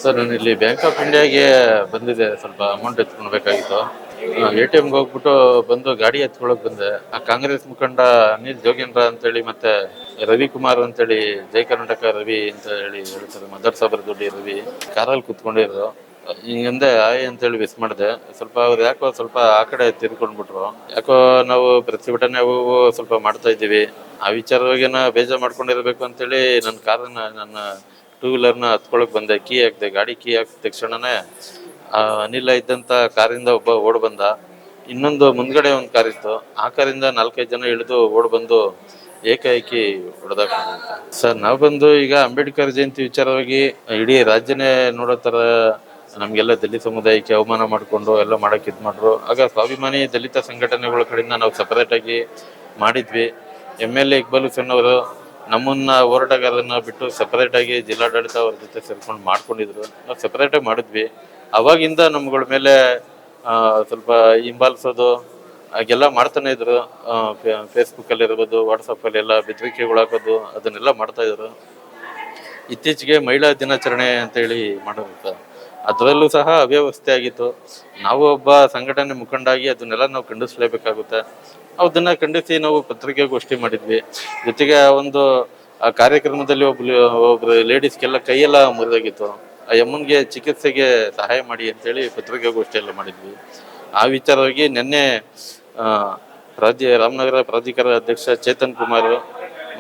Sir ನಾನು ಇಲ್ಲಿ bank of ಇಂಡಿಯಾಗೆ ಬಂದಿದ್ದೆ, ಸ್ವಲ್ಪ ಅಮೌಂಟ್ ಎತ್ಕೊಳ್ಬೇಕಾಗಿತ್ತು. ATM ಗೆ ಹೋಗ್ಬಿಟ್ಟು ಬಂದು ಗಾಡಿ ಎತ್ಕೊಳಕ್ ಬಂದೆ. ಆ ಕಾಂಗ್ರೆಸ್ ಮುಖಂಡ ಅನಿಲ್ ಜೋಗೇಂದ್ರ ಅಂತೇಳಿ ಮತ್ತೆ ರವಿಕುಮಾರ್ ಅಂತೇಳಿ ಜೈ ಕರ್ನಾಟಕ ರವಿ ಅಂತ ಹೇಳಿ ಹೇಳ್ತಾರೆ, ಮದರ್ ಸಾಬರ್ ದೊಡ್ಡಿ ರವಿ ಕಾರಲ್ಲಿ ಕುತ್ಕೊಂಡಿದ್ರು. ಹಿಂಗಂದೆ ಆಯ್ ಅಂತೇಳಿ ವಿಸ್ ಮಾಡಿದೆ. ಸ್ವಲ್ಪ ಅವ್ರು ಯಾಕೋ ಸ್ವಲ್ಪ ಆ ಕಡೆ ತಿರ್ಕೊಂಡ್ಬಿಟ್ರು. ಯಾಕೋ ನಾವು ಪ್ರತಿಭಟನೆ ಅವು ಸ್ವಲ್ಪ ಮಾಡ್ತಾ ಇದ್ದೀವಿ, ಆ ವಿಚಾರವಾಗಿನ ಬೇಜಾರ್ ಮಾಡ್ಕೊಂಡಿರ್ಬೇಕು ಅಂತೇಳಿ ನನ್ನ ಟೂ ವೀಲರ್ನ ಹತ್ಕೊಳಕ್ ಬಂದೆ. ಕೀ ಹಾಕ್ದೆ, ಗಾಡಿ ಕೀ ಹಾಕಿದ ತಕ್ಷಣನೇ ಅನಿಲ ಇದ್ದಂತ ಕಾರಿಂದ ಒಬ್ಬ ಓಡ್ ಬಂದ. ಇನ್ನೊಂದು ಮುಂದ್ಗಡೆ ಒಂದು ಕಾರ್ ಇತ್ತು, ಆ ಕಾರಿಂದ 4-5 ಜನ ಇಳಿದು ಓಡ್ ಬಂದು ಏಕಾಏಕಿ ಹೊಡೆದಾಕ್ಬಿಟ್ಟು. ಸರ್ ನಾವು ಬಂದು ಈಗ ಅಂಬೇಡ್ಕರ್ ಜಯಂತಿ ವಿಚಾರವಾಗಿ ಇಡೀ ರಾಜ್ಯನೇ ನೋಡೋ ತರ ನಮ್ಗೆಲ್ಲ ದಲಿತ ಸಮುದಾಯಕ್ಕೆ ಅವಮಾನ ಮಾಡ್ಕೊಂಡು ಎಲ್ಲ ಮಾಡಕ್ ಇದ್ ಮಾಡ್ರು. ಆಗ ಸ್ವಾಭಿಮಾನಿ ದಲಿತ ಸಂಘಟನೆಗಳ ಕಡೆಯಿಂದ ನಾವು ಸಪರೇಟ್ ಆಗಿ ಮಾಡಿದ್ವಿ. MLA ಇಕ್ಬಾಲ್ ಹುಸೇನ್ ಅವರು ನಮ್ಮನ್ನ ಹೋರಾಟಗಾರರನ್ನ ಬಿಟ್ಟು ಸಪರೇಟ್ ಆಗಿ ಜಿಲ್ಲಾಡಳಿತ ಅವ್ರ ಜೊತೆ ಸೇರ್ಕೊಂಡು ಮಾಡ್ಕೊಂಡಿದ್ರು. ನಾವು ಸಪರೇಟ್ ಆಗಿ ಮಾಡಿದ್ವಿ. ಅವಾಗಿಂದ ನಮ್ಗಳ ಮೇಲೆ ಸ್ವಲ್ಪ ಹಿಂಬಾಲಿಸೋದು ಹಾಗೆಲ್ಲ ಮಾಡ್ತಾನೆ ಇದ್ರು. ಫೇಸ್ಬುಕ್ ಅಲ್ಲಿ ಇರ್ಬೋದು, ವಾಟ್ಸಪ್ ಅಲ್ಲಿ ಎಲ್ಲ ಬೆದರಿಕೆಗಳು ಹಾಕೋದು ಅದನ್ನೆಲ್ಲ ಮಾಡ್ತಾ ಇದ್ರು. ಇತ್ತೀಚೆಗೆ ಮಹಿಳಾ ದಿನಾಚರಣೆ ಅಂತ ಹೇಳಿ ಮಾಡೋದು, ಅದರಲ್ಲೂ ಸಹ ಅವ್ಯವಸ್ಥೆ ಆಗಿತ್ತು. ನಾವು ಒಬ್ಬ ಸಂಘಟನೆ ಮುಖಂಡಾಗಿ ಅದನ್ನೆಲ್ಲ ನಾವು ಖಂಡಿಸ್ಲೇಬೇಕಾಗುತ್ತೆ. ಅದನ್ನ ಖಂಡಿಸಿ ನಾವು ಪತ್ರಿಕೆಗೋಷ್ಠಿ ಮಾಡಿದ್ವಿ. ಜೊತೆಗೆ ಒಂದು ಆ ಕಾರ್ಯಕ್ರಮದಲ್ಲಿ ಒಬ್ರು ಲೇಡೀಸ್ಗೆಲ್ಲ ಕೈಯೆಲ್ಲ ಮುರಿದಾಗಿತ್ತು. ಆ ಯಮ್ಮನ್ಗೆ ಚಿಕಿತ್ಸೆಗೆ ಸಹಾಯ ಮಾಡಿ ಅಂತೇಳಿ ಪತ್ರಿಕಾಗೋಷ್ಠಿ ಎಲ್ಲ ಮಾಡಿದ್ವಿ. ಆ ವಿಚಾರವಾಗಿ ನಿನ್ನೆ ರಾಮನಗರ ಪ್ರಾಧಿಕಾರ ಅಧ್ಯಕ್ಷ ಚೇತನ್ ಕುಮಾರ್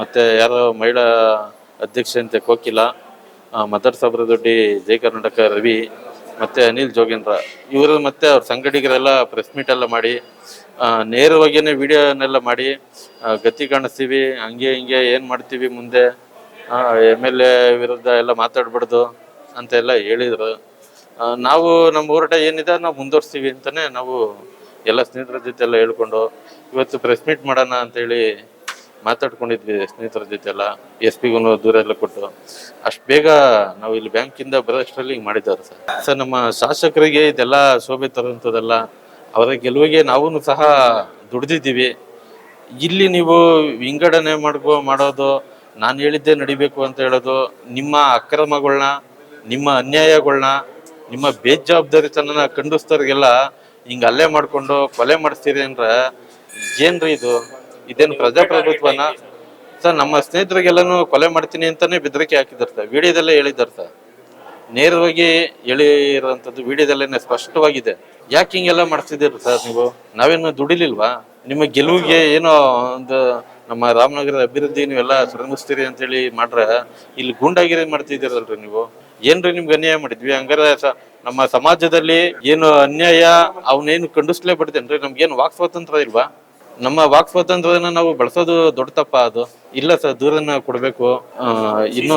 ಮತ್ತೆ ಯಾರೋ ಮಹಿಳಾ ಅಧ್ಯಕ್ಷಂತೆ ಕೋಕಿಲ, ಮದರ್ ಸಾಬರ್ ದೊಡ್ಡಿ ಜೈ ಕರ್ನಾಟಕ ರವಿ ಮತ್ತೆ ಅನಿಲ್ ಜೋಗೇಂದ್ರ ಇವರು ಮತ್ತೆ ಅವ್ರ ಸಂಘಟಕರೆಲ್ಲ ಪ್ರೆಸ್ ಮೀಟ್ ಎಲ್ಲ ಮಾಡಿ ನೇರವಾಗಿಯೇ ವಿಡಿಯೋನೆಲ್ಲ ಮಾಡಿ ಗತಿ ಕಾಣಿಸ್ತೀವಿ, ಹಂಗೆ ಹಿಂಗೆ ಏನ್ ಮಾಡ್ತೀವಿ ಮುಂದೆ, MLA ವಿರುದ್ಧ ಎಲ್ಲ ಮಾತಾಡ್ಬಾರ್ದು ಅಂತೆಲ್ಲ ಹೇಳಿದ್ರು. ನಾವು ನಮ್ಮ ಹೋರಾಟ ಏನಿದೆ ನಾವು ಮುಂದುವರ್ಸ್ತೀವಿ ಅಂತಾನೆ ನಾವು ಎಲ್ಲ ಸ್ನೇಹಿತರ ಜೊತೆ ಎಲ್ಲ ಹೇಳ್ಕೊಂಡು ಇವತ್ತು ಪ್ರೆಸ್ ಮೀಟ್ ಮಾಡೋಣ ಅಂತೇಳಿ ಮಾತಾಡ್ಕೊಂಡಿದ್ವಿ ಸ್ನೇಹಿತರ ಜೊತೆ ಎಲ್ಲ. SP ಗೂ ದೂರ ಎಲ್ಲ ಕೊಟ್ಟು ಅಷ್ಟು ಬೇಗ ನಾವು ಇಲ್ಲಿ ಬ್ಯಾಂಕಿಂದ ಬರೋಷ್ಟರಲ್ಲಿ ಹಿಂಗೆ ಮಾಡಿದ್ದಾರೆ ಸರ್. ನಮ್ಮ ಶಾಸಕರಿಗೆ ಇದೆಲ್ಲ ಶೋಭೆ ತರುವಂಥದ್ದೆಲ್ಲ, ಅವರ ಗೆಲುವಿಗೆ ನಾವು ಸಹ ದುಡ್ದಿದ್ದೀವಿ. ಇಲ್ಲಿ ನೀವು ವಿಂಗಡಣೆ ಮಾಡೋದು, ನಾನು ಹೇಳಿದ್ದೆ ನಡಿಬೇಕು ಅಂತ ಹೇಳೋದು, ನಿಮ್ಮ ಅಕ್ರಮಗಳನ್ನ, ನಿಮ್ಮ ಅನ್ಯಾಯಗಳನ್ನ, ನಿಮ್ಮ ಬೇಜವಾಬ್ದಾರಿತನ ಖಂಡಿಸ್ತವ್ರಿಗೆಲ್ಲ ಹಿಂಗ ಹಲ್ಲೆ ಮಾಡ್ಕೊಂಡು ಕೊಲೆ ಮಾಡಿಸ್ತೀರಿ ಅಂದ್ರೆ ಏನ್ರಿ ಇದು? ಇದೇನು ಪ್ರಜಾಪ್ರಭುತ್ವನ ಸರ್? ನಮ್ಮ ಸ್ನೇಹಿತರಿಗೆಲ್ಲಾನು ಕೊಲೆ ಮಾಡ್ತೀನಿ ಅಂತಾನೆ ಬೆದರಿಕೆ ಹಾಕಿದಾರೆ ಸರ್, ವಿಡಿಯೋದಲ್ಲೇ ಹೇಳಿದಾರೆ ಸರ್. ನೇರವಾಗಿ ಹೇಳಿರುವಂಥದ್ದು ವಿಡಿಯೋದಲ್ಲೇನೆ ಸ್ಪಷ್ಟವಾಗಿದೆ. ಯಾಕೆ ಹಿಂಗೆಲ್ಲ ಮಾಡ್ತಿದ್ದೀರಿ ಸರ್ ನೀವು? ನಾವೇನು ದುಡಿಲಿಲ್ವಾ? ನಿಮ್ಮ ಗೆಲುವಿಗೆ ಏನೋ ಒಂದು ನಮ್ಮ ರಾಮನಗರ ಅಭಿವೃದ್ಧಿ ನೀವೆಲ್ಲ ಶ್ರಮಿಸ್ತೀರಿ ಅಂತೇಳಿ ಮಾಡ್ರೆ ಇಲ್ಲಿ ಗೂಂಡಾಗಿರಿ ಮಾಡ್ತಿದ್ದೀರಲ್ರಿ ನೀವು. ಏನ್ರಿ ನಿಮ್ಗೆ ಅನ್ಯಾಯ ಮಾಡಿದ್ವಿ? ಹಂಗಾರೆ ನಮ್ಮ ಸಮಾಜದಲ್ಲಿ ಏನು ಅನ್ಯಾಯ ಅವನೇನು ಖಂಡಿಸ್ಲೇಬಿಡ್ತೇನ್ರಿ? ನಮ್ಗೇನು ವಾಕ್ ಸ್ವಾತಂತ್ರ್ಯ ಇಲ್ವಾ? ನಮ್ಮ ವಾಕ್ ಸ್ವಾತಂತ್ರ್ಯನ ನಾವು ಬಳಸೋದು ದೊಡ್ಡ ತಪ್ಪ ಅದು? ಇಲ್ಲ ಸರ್, ದೂರನ್ನ ಕೊಡ್ಬೇಕು. ಇನ್ನು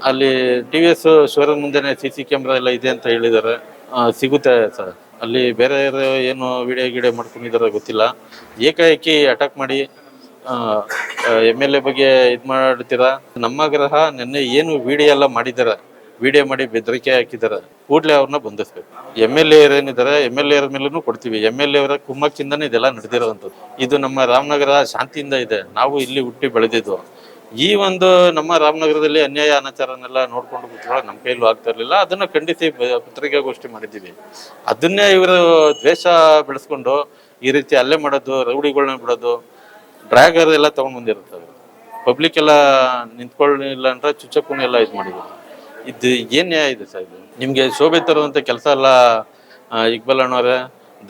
ಅಲ್ಲಿ TVS ಶೋರೂಮ್ ಮುಂದೆನೆ CC ಕ್ಯಾಮ್ರಾ ಎಲ್ಲ ಇದೆ ಅಂತ ಹೇಳಿದ್ದಾರೆ. ಸಿಗುತ್ತೆ ಸರ್ ಅಲ್ಲಿ. ಬೇರೆ ಏನು ವಿಡಿಯೋ ಮಾಡ್ಕೊಂಡಿದಾರ ಗೊತ್ತಿಲ್ಲ. ಏಕಾಏಕಿ ಅಟ್ಯಾಕ್ ಮಾಡಿ MLA ಬಗ್ಗೆ ಇದ್ ಮಾಡ್ತೀರಾ? ನಮ್ಮ ಗ್ರಹ ನಿನ್ನೆ ಏನು ವಿಡಿಯೋ ಎಲ್ಲ ಮಾಡಿದಾರೆ, ವಿಡಿಯೋ ಮಾಡಿ ಬೆದರಿಕೆ ಹಾಕಿದಾರೆ, ಕೂಡ್ಲೆ ಅವ್ರನ್ನ ಬಂಧಿಸ್ಬೇಕು. MLA ಏನಿದ್ದಾರೆ MLA ಮೇಲೂ ಕೊಡ್ತೀವಿ. MLA ಅವರ ಕುಮ್ಮಕ್ಕಿಂದಾನೆ ಇದೆಲ್ಲ ನಡೆದಿರುವಂಥದ್ದು. ಇದು ನಮ್ಮ ರಾಮನಗರ ಶಾಂತಿಯಿಂದ ಇದೆ, ನಾವು ಇಲ್ಲಿ ಹುಟ್ಟಿ ಬೆಳೆದಿದ್ದು. ಈ ಒಂದು ನಮ್ಮ ರಾಮನಗರದಲ್ಲಿ ಅನ್ಯಾಯ ಅನಾಚಾರನೆಲ್ಲ ನೋಡ್ಕೊಂಡು ಕೂತ್ಕೊಳ್ಳೋ ನಮ್ಮ ಕೈಲೂ ಆಗ್ತಾ ಇರ್ಲಿಲ್ಲ. ಅದನ್ನ ಖಂಡಿಸಿ ಪತ್ರಿಕಾಗೋಷ್ಠಿ ಮಾಡಿದ್ದೀವಿ. ಅದನ್ನೇ ಇವರು ದ್ವೇಷ ಬೆಳೆಸ್ಕೊಂಡು ಈ ರೀತಿ ಹಲ್ಲೆ ಮಾಡೋದು, ರೌಡಿಗಳನ್ನ ಬಿಡೋದು, ಡ್ರ್ಯಾಗರ್ ಎಲ್ಲ ತಗೊಂಡ್ ಬಂದಿರುತ್ತವೆ. ಪಬ್ಲಿಕ್ ಎಲ್ಲ ನಿಂತ್ಕೊಳ್ಳಿಲ್ಲ ಅಂದ್ರೆ ಚುಚ್ಚಪ್ಪನ ಎಲ್ಲ ಇದು ಮಾಡಿದ್ರು. ಇದು ಏನ್ ನ್ಯಾಯ ಇದೆ ಸರ್? ಇದು ನಿಮ್ಗೆ ಶೋಭೆ ತರುವಂತ ಕೆಲಸ ಎಲ್ಲ. ಇಕ್ಬಾಲ್ ಅಣ್ಣವ್ರೆ,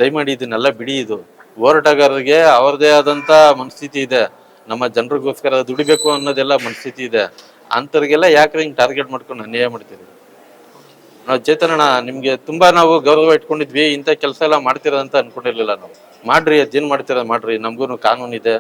ದಯಮಾಡಿ ಇದನ್ನೆಲ್ಲ ಬಿಡಿ. ಇದು ಹೋರಾಟಗಾರರಿಗೆ ಅವ್ರದೇ ಆದಂತ ಮನಸ್ಥಿತಿ ಇದೆ, ನಮ್ಮ ಜನರಿಗೋಸ್ಕರ ದುಡಿಬೇಕು ಅನ್ನೋದೆಲ್ಲ ಮನಸ್ಥಿತಿ ಇದೆ. ಅಂತವ್ರಿಗೆಲ್ಲ ಯಾಕ್ರೆ ಹಿಂಗ್ ಟಾರ್ಗೆಟ್ ಮಾಡ್ಕೊಂಡು ಅನ್ಯಾಯ ಮಾಡ್ತೀರಿ? ನಾವು ಚೇತನಣ್ಣ ನಿಮ್ಗೆ ತುಂಬಾ ನಾವು ಗೌರವ ಇಟ್ಕೊಂಡಿದ್ವಿ, ಇಂಥ ಕೆಲಸ ಎಲ್ಲ ಮಾಡ್ತೀರ ಅಂತ ಅನ್ಕೊಂಡಿರ್ಲಿಲ್ಲ ನಾವು. ಮಾಡ್ರಿ, ಅದೇನ್ ಮಾಡ್ತೀರ ಮಾಡ್ರಿ, ನಮ್ಗೂ ಕಾನೂನು ಇದೆ.